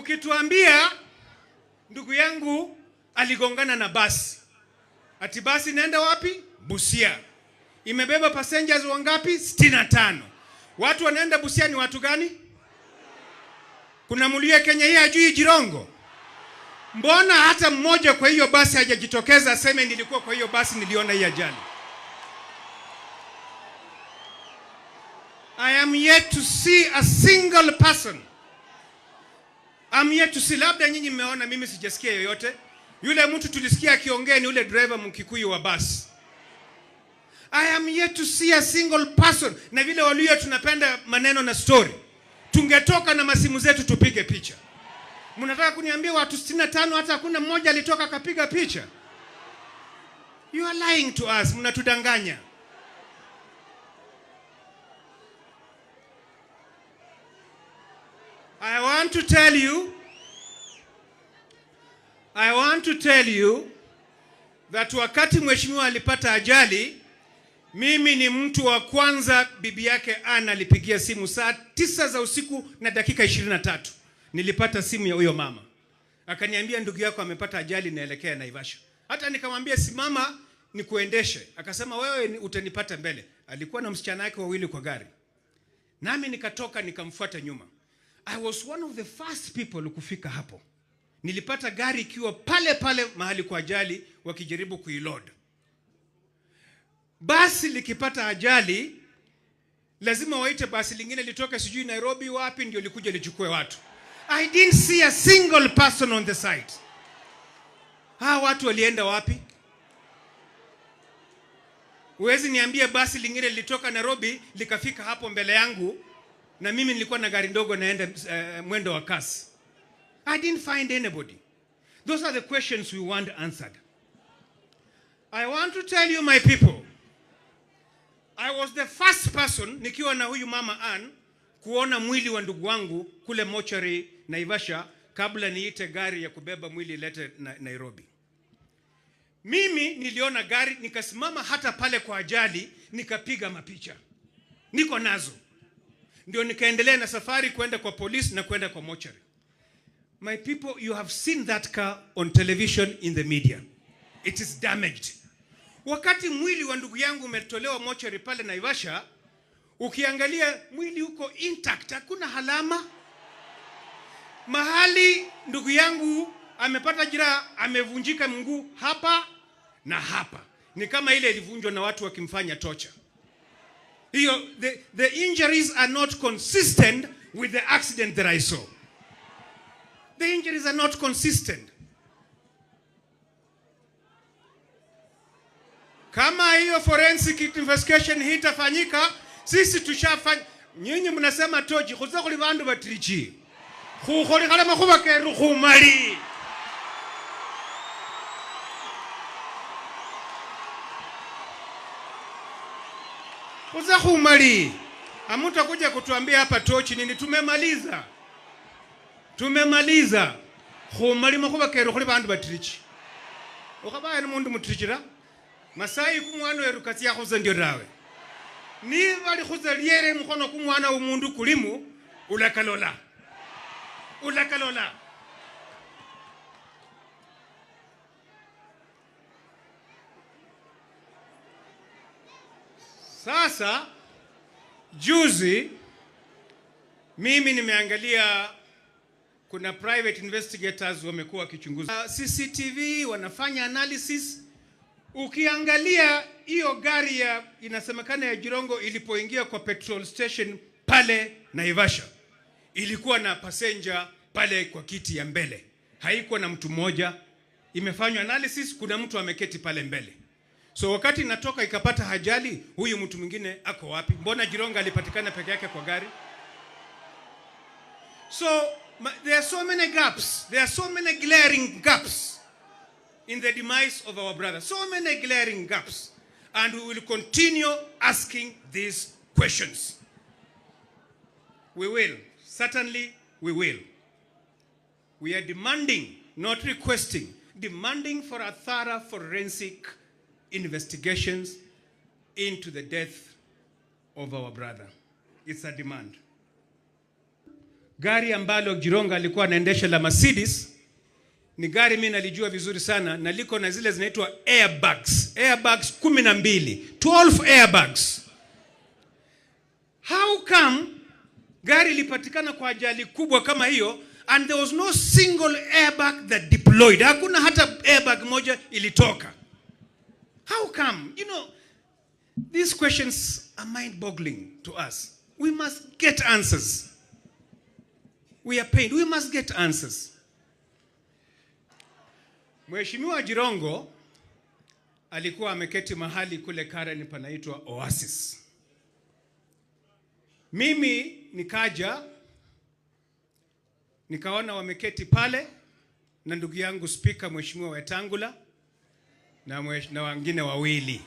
Mkituambia ndugu yangu aligongana na basi. Ati basi inaenda wapi? Busia. Imebeba passengers wangapi? 65. Watu wanaenda Busia ni watu gani? Kuna Muluhya Kenya hii ajui Jirongo? Mbona hata mmoja kwa hiyo basi hajajitokeza aseme nilikuwa kwa hiyo basi niliona hii ajali? I am yet to see a single person. I'm yet to see, labda nyinyi mmeona, mimi sijasikia yoyote. Yule mtu tulisikia akiongea ni yule driver Mkikuyu wa basi. I am yet to see a single person. Na vile Waluhya tunapenda maneno na story. Tungetoka na masimu zetu tupige picha. Mnataka kuniambia watu 65 hata hakuna mmoja alitoka akapiga picha? You are lying to us, mnatudanganya. I want to tell you that wakati mheshimiwa alipata ajali, mimi ni mtu wa kwanza bibi yake Anna alipigia simu saa 9 za usiku na dakika 23. Nilipata simu ya huyo mama. Akaniambia ndugu yako amepata ajali naelekea Naivasha. Hata nikamwambia simama nikuendeshe. Akasema wewe utanipata mbele. Alikuwa na msichana wake wawili kwa gari. Nami nikatoka nikamfuata nyuma. I was one of the first people kufika hapo. Nilipata gari ikiwa pale pale mahali kwa ajali wakijaribu kuiload. Basi likipata ajali lazima waite basi lingine litoke sijui Nairobi wapi ndio likuje lichukue watu. I didn't see a single person on the site. Watu walienda wapi? Uwezi niambia basi lingine litoka Nairobi likafika hapo mbele yangu na mimi nilikuwa na gari ndogo naenda mwendo wa kasi. I didn't find anybody. Those are the questions we want answered. I want to tell you, my people, I was the first person nikiwa na huyu mama Ann kuona mwili wa ndugu wangu kule mochari Naivasha kabla niite gari ya kubeba mwili ilete Nairobi. Mimi niliona gari nikasimama hata pale kwa ajali nikapiga mapicha. Niko nazo. Ndio nikaendelea na safari kwenda kwa polisi na kwenda kwa mochari. My people, you have seen that car on television in the media. It is damaged. Wakati mwili wa ndugu yangu umetolewa mochari pale Naivasha, ukiangalia mwili uko intact, hakuna halama. Mahali ndugu yangu amepata jeraha, amevunjika mguu hapa na hapa. Ni kama ile ilivunjwa na watu wakimfanya torture. The injuries are not consistent with the accident that I saw. The injuries are not consistent. Kama hiyo forensic investigation hii itafanyika, sisi tushafanya. Nyinyi mnasema toji kuza kuli bandu batrichi. Khukoli kala makhuba keru khumali. Kuza khumali. Amuta kuja kutuambia hapa tochi nini? Tumemaliza. Tumemaliza. Khumali makhuba keru khuli bandu batrichi. Ukabaya ni mundu mutrichira. Masai kumwana weru kasi ya khuza ndio dawe. Ni bali khuza liere mkono kumwana umundu kulimu ulakalola. Ulakalola. Sasa juzi mimi nimeangalia kuna private investigators wamekuwa wakichunguza CCTV, wanafanya analysis. Ukiangalia hiyo gari ya inasemekana ya Jirongo ilipoingia kwa petrol station pale Naivasha, ilikuwa na passenger pale kwa kiti ya mbele. Haikuwa na mtu mmoja. Imefanywa analysis, kuna mtu ameketi pale mbele. So wakati natoka ikapata ajali, huyu mtu mwingine ako wapi? Mbona Jirongo alipatikana peke yake kwa gari? So there are so many gaps. There are so many glaring gaps in the demise of our brother. So many glaring gaps. And we will continue asking these questions. We will. Certainly we will. We are demanding, not requesting, demanding for a thorough forensic investigations into the death of our brother. It's a demand. Gari ambalo Jirongo alikuwa anaendesha la Mercedes ni gari mimi nalijua vizuri sana, na liko na zile zinaitwa airbags 12 airbags. How come gari lipatikana kwa ajali kubwa kama hiyo and there was no single airbag that deployed? Hakuna hata airbag moja ilitoka. How come? You know, these questions are mind-boggling to us. We must get answers. We are pained. We must get answers. Mheshimiwa Jirongo alikuwa ameketi mahali kule Karen panaitwa Oasis. Mimi nikaja nikaona wameketi pale na ndugu yangu Speaker Mheshimiwa Wetangula na wengine wawili.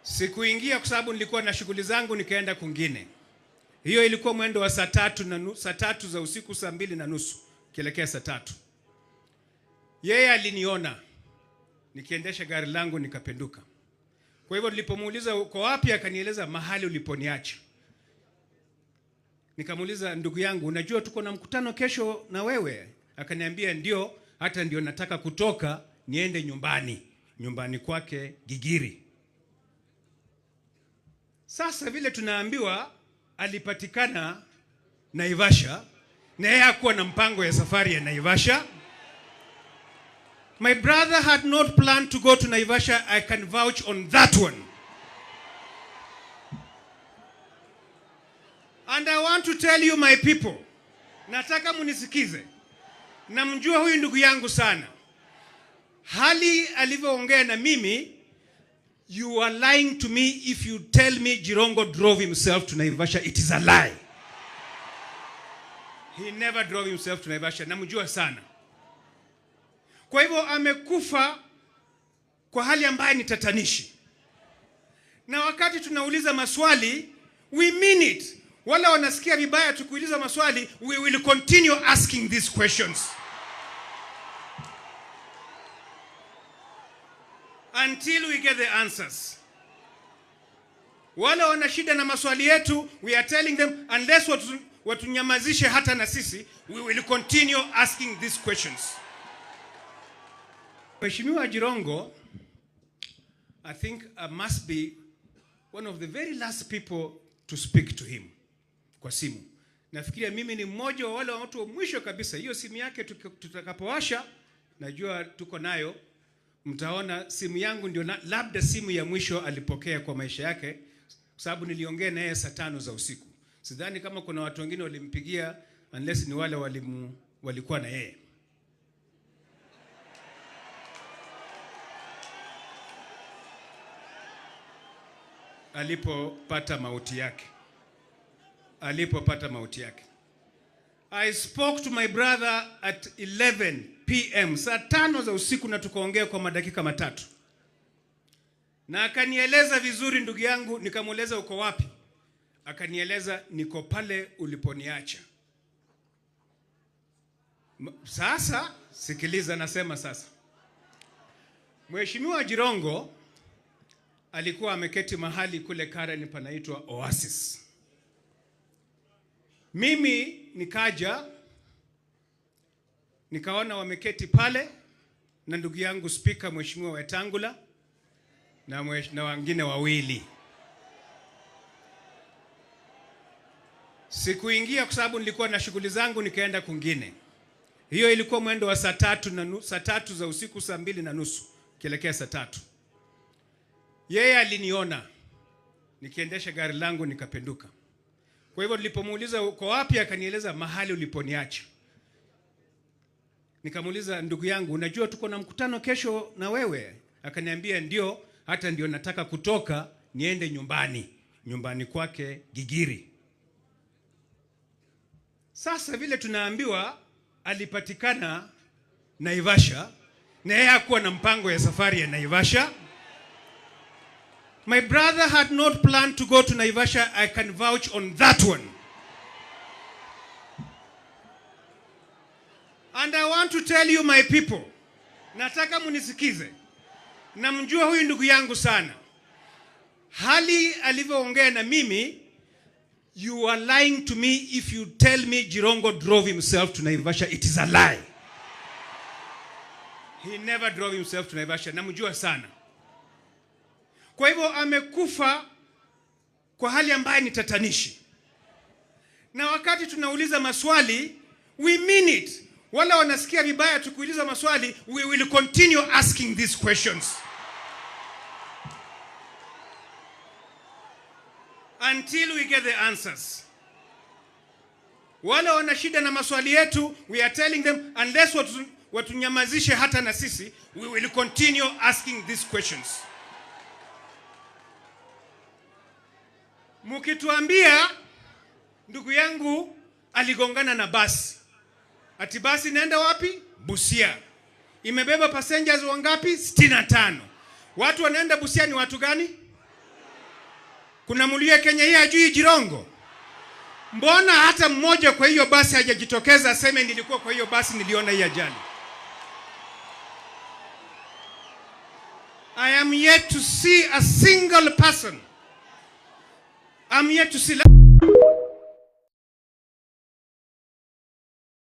Sikuingia kwa sababu nilikuwa na shughuli zangu, nikaenda kwingine. Hiyo ilikuwa mwendo wa saa tatu za usiku, saa 2:30 kielekea saa 3. Yeye aliniona nikiendesha gari langu nikapenduka. Kwa hivyo nilipomuuliza uko wapi, akanieleza mahali uliponiacha. Nikamuuliza, ndugu yangu, unajua tuko na mkutano kesho na wewe? Akaniambia ndio, hata ndio nataka kutoka niende nyumbani kwake Gigiri. Sasa vile tunaambiwa alipatikana Naivasha na yeye hakuwa na mpango ya safari ya Naivasha. My brother had not planned to go to Naivasha. I can vouch on that one. And I want to tell you, my people, nataka munisikize. Namjua huyu ndugu yangu sana. Hali alivyoongea na mimi, you are lying to me if you tell me Jirongo drove himself to Naivasha. It is a lie. He never drove himself to Naivasha. Namjua sana. Kwa hivyo amekufa kwa hali ambayo ni tatanishi. Na wakati tunauliza maswali, we mean it. Wala wanasikia vibaya tukuuliza maswali, we will continue asking these questions until we get the answers. Wala wana shida na maswali yetu, we are telling them unless watunyamazishe hata na sisi, we will continue asking these questions. Mheshimiwa Jirongo, I think I must be one of the very last people to speak to him kwa simu. Nafikiria mimi ni mmoja wa wale watu wa mwisho kabisa. Hiyo simu yake tutakapowasha, najua tuko nayo, mtaona simu yangu ndio labda simu ya mwisho alipokea kwa maisha yake, kwa sababu niliongea na yeye saa 5 za usiku. Sidhani kama kuna watu wengine walimpigia unless ni wale walikuwa na yeye. Alipopata mauti yake. I spoke to my brother at 11 p.m. saa 5 za usiku, na tukaongea kwa madakika 3. Na akanieleza vizuri ndugu yangu. Nikamueleza uko wapi? Akanieleza niko pale uliponiacha. Sasa sikiliza, nasema sasa. Mheshimiwa Jirongo alikuwa ameketi mahali kule Karen panaitwa Oasis. Mimi nikaja nikaona wameketi pale na ndugu yangu Speaker Mheshimiwa Wetangula na wengine wawili. Sikuingia kwa sababu nilikuwa na shughuli zangu, nikaenda kwingine. Hiyo ilikuwa mwendo wa saa 3 za usiku, saa 2:30 kielekea saa 3. Yeye aliniona nikiendesha gari langu nikapenduka. Kwa hivyo nilipomuuliza uko wapi, akanieleza mahali uliponiacha. Nikamuuliza, ndugu yangu, unajua tuko na mkutano kesho na wewe? Akaniambia ndio, hata ndio nataka kutoka niende nyumbani kwake Gigiri. Sasa vile tunaambiwa alipatikana Naivasha na yeye hakuwa na mpango ya safari ya Naivasha. My brother had not planned to go to Naivasha. I can vouch on that one. And I want to tell you, my people, nataka munisikize. Namjua huyu ndugu yangu sana. Hali alivyoongea na mimi, You are lying to me if you tell me Jirongo drove himself to Naivasha. It is a lie. He never drove himself to Naivasha. Namjua sana. Kwa hivyo amekufa kwa hali ambayo ni tatanishi. Na wakati tunauliza maswali, we mean it. Wala wanasikia vibaya tukuuliza maswali, we will continue asking these questions until we get the answers. Wala wana shida na maswali yetu, we are telling them unless watunyamazishe hata na sisi, we will continue asking these questions. Mukituambia ndugu yangu aligongana na basi. Ati basi naenda wapi? Busia. Imebeba passengers wangapi? 65. Watu wanaenda Busia ni watu gani? Kuna Muluya Kenya hii ajui Jirongo? Mbona hata mmoja kwa hiyo basi hajajitokeza aseme nilikuwa kwa hiyo basi niliona hii ajali? I am yet to see a single person. I'm yet to see